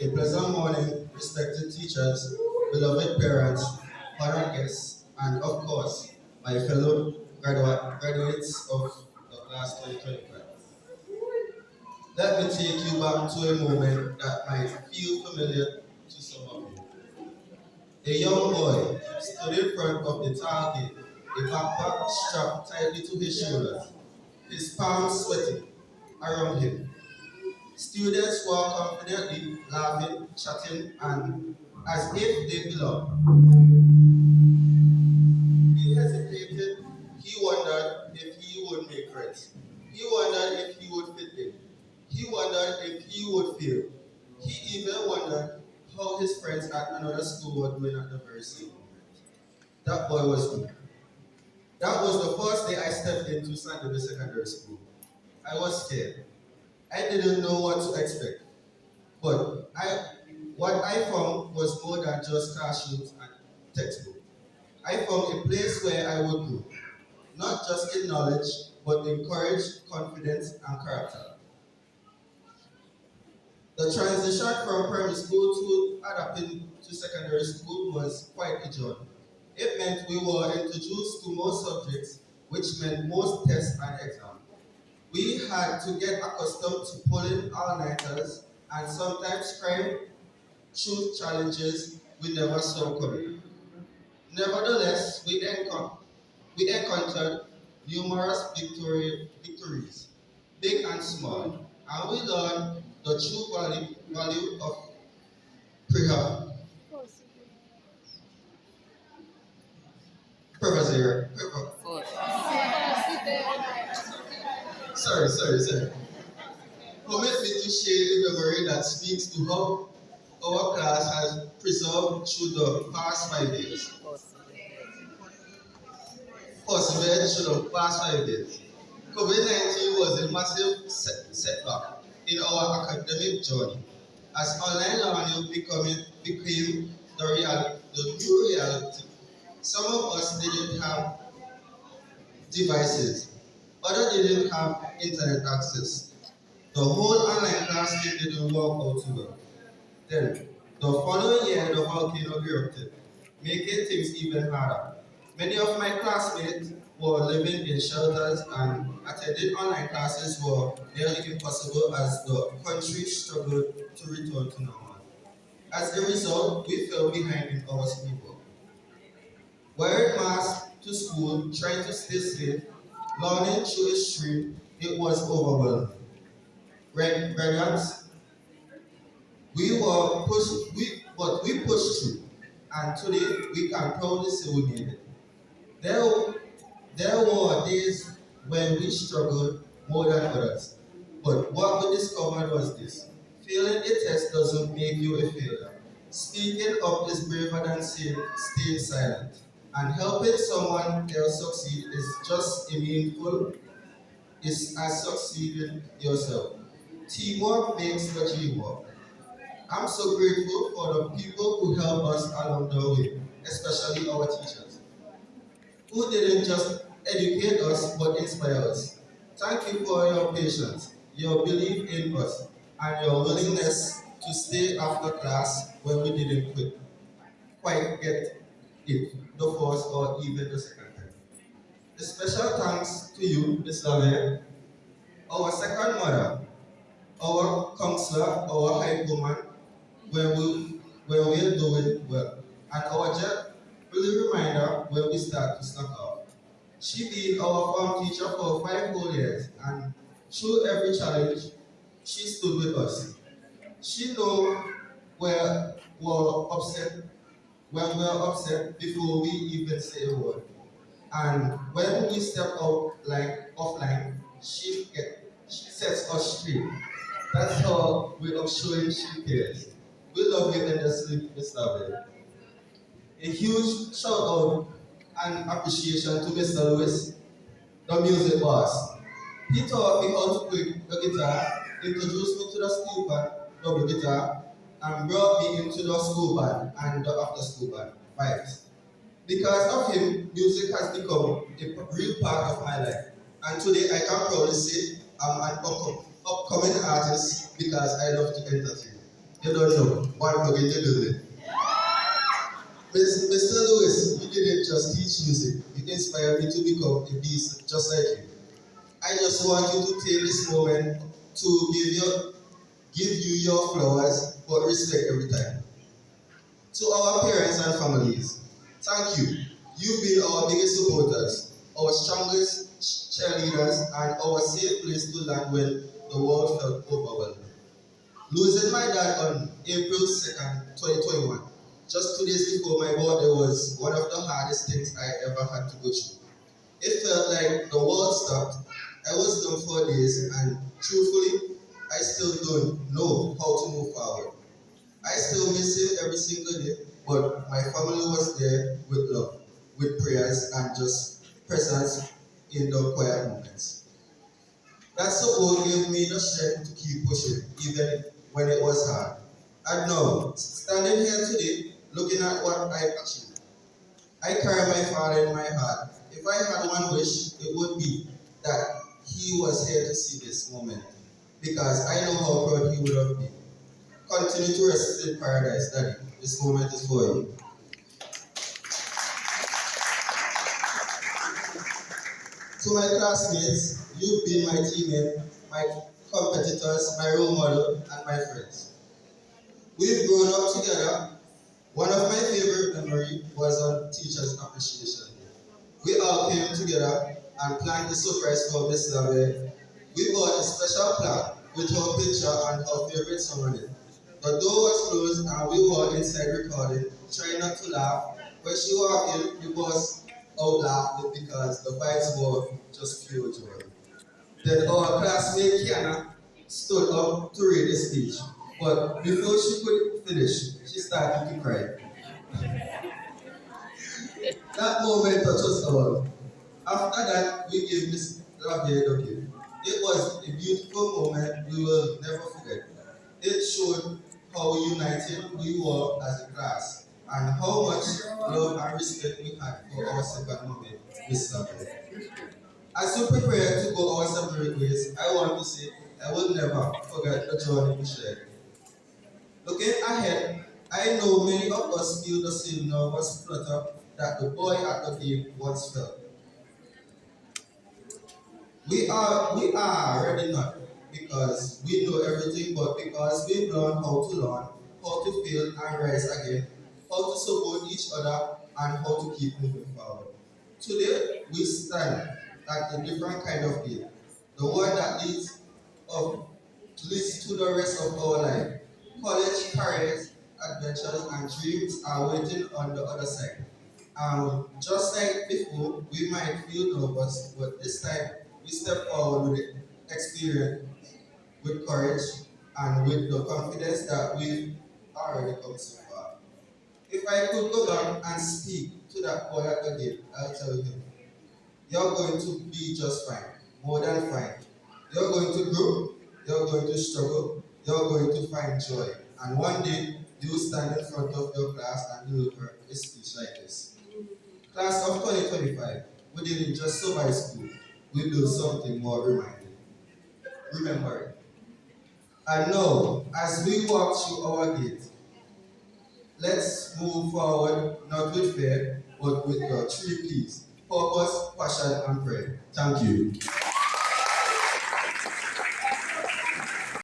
A pleasant morning, respected teachers, beloved parents, honored guests, and of course, my fellow graduates of the class 2025. Let me take you back to a moment that might feel familiar to some of you. A young boy stood in front of the tall gate, a backpack strapped tightly to his shoulders, his palms sweating around him. Students were confidently laughing, chatting, and as if they belonged. He hesitated. He wondered if he would make friends. He wondered if he would fit in. He wondered if he would fail. He even wondered how his friends at another school were doing at the very same moment. That boy was me. That was the first day I stepped into San Luis Secondary School. I was scared. I didn't know what to expect. But what I found was more than just classrooms and textbooks. I found a place where I would grow, not just in knowledge, but in courage, confidence, and character. The transition from primary school to adapting to secondary school was quite a journey. It meant we were introduced to more subjects, which meant more tests and exams. We had to get accustomed to pulling all-nighters and sometimes crying through challenges we never saw coming. Nevertheless, we encountered numerous victories, big and small, and we learned the true value of prayer, perseverance. Sorry. Permit me to share a memory that speaks to how our class has preserved through the past 5 years. Persevered through the past 5 years. COVID-19 was a massive setback in our academic journey, as online learning became the new reality. Some of us didn't have devices, others didn't have internet access. The whole online class thing didn't work out too well. Then, the following year, the volcano erupted, making things even harder. Many of my classmates were living in shelters and attending online classes were nearly impossible as the country struggled to return to normal. As a result, we fell behind in our schoolwork. Wearing masks to school, trying to stay safe, learning through a stream, it was overwhelming. Brilliant. But we pushed through, and today we can proudly say we made it. There, there were days when we struggled more than others, but what we discovered was this: failing a test doesn't make you a failure. Speaking up is braver than saying staying silent, and helping someone else succeed is just as meaningful as succeeding yourself. Teamwork makes the dream work. I'm so grateful for the people who helped us along the way, especially our teachers, who didn't just educate us but inspire us. Thank you for your patience, your belief in us, and your willingness to stay after class when we didn't quite get it the first or even the second time. A special thanks to you, Ms. Lavelle, our second mother, our counselor, our hype woman, when we're doing well. And our jet really reminder when we start to slack off. She been our form teacher for 5 whole years, and through every challenge, she stood with us. She know where we're upset when we're upset before we even say a word. And when we step out like offline, she sets us straight. That's her way of showing she cares. We love you endlessly, Miss Lavelle. A huge shout out and appreciation to Mr. Lewis, the music boss. He taught me how to play the guitar, introduced me to the steel band, double guitar, and brought me into the school band and the after school band vibes. Because of him, music has become a real part of my life. And today I can proudly say I'm an upcoming artist because I love to entertain. You don't know. One plug in the building. Mr. Lewis, you didn't just teach music. You inspired me to become a beast just like you. I just want you to take this moment to give you your flowers, but respect every time. To our parents and families, thank you. You've been our biggest supporters, our strongest cheerleaders, and our safe place to land when the world felt overwhelmed. Losing my dad on April 2nd, 2021, just 2 days before my birthday, was one of the hardest things I ever had to go through. It felt like the world stopped. I was done for days, and truthfully, I still don't know how to move forward. I still miss him every single day, but my family was there with love, with prayers, and just presence in the quiet moments. That support gave me the strength to keep pushing, even when it was hard. And now, standing here today, looking at what I've achieved, I carry my father in my heart. If I had one wish, it would be that he was here to see this moment, because I know how proud he would have been. Continue to rest in paradise, Daddy. This moment is for you. To my classmates, you've been my teammate, my competitors, my role model, and my friends. We've grown up together. One of my favorite memories was on Teachers Appreciation Day. We all came together and planned a surprise for Miss Labbe. We bought a special plaque with her picture and her favorite song on it. The door was closed and we were inside recording, trying not to laugh. When she walked in, we burst out laughing because the vibes were just pure joy. Then our classmate Kiana stood up to read a speech, but before she could finish, she started to cry. That moment touched us all. After that, we gave Miss Rabia a gift. It was a beautiful moment we will never forget. It showed how united we were as a class and how much love and respect we had for our second moment, Miss Rabia. As we prepare to go our separate ways, I want to say I will never forget the journey we shared. Looking ahead, I know many of us feel the same nervous flutter that the boy at the game once felt. We are ready not because we know everything, but because we've learned how to learn, how to fail and rise again, how to support each other, and how to keep moving forward. Today, we stand at a different kind of game. The one that of, leads to the rest of our life. College, careers, adventures, and dreams are waiting on the other side. Just like before, we might feel nervous, but this time we step forward with experience, with courage, and with the confidence that we've already come so far. If I could go back and speak to that boy at the gate, I'll tell him, you're going to be just fine, more than fine. You're going to grow, you're going to struggle, you're going to find joy. And one day, you'll stand in front of your class and deliver a speech like this. Class of 2025, we didn't just survive school, we built something more remembering. And now, as we walk through our gate, let's move forward not with fear, but with the three P's: purpose, passion, and prayer. Thank you.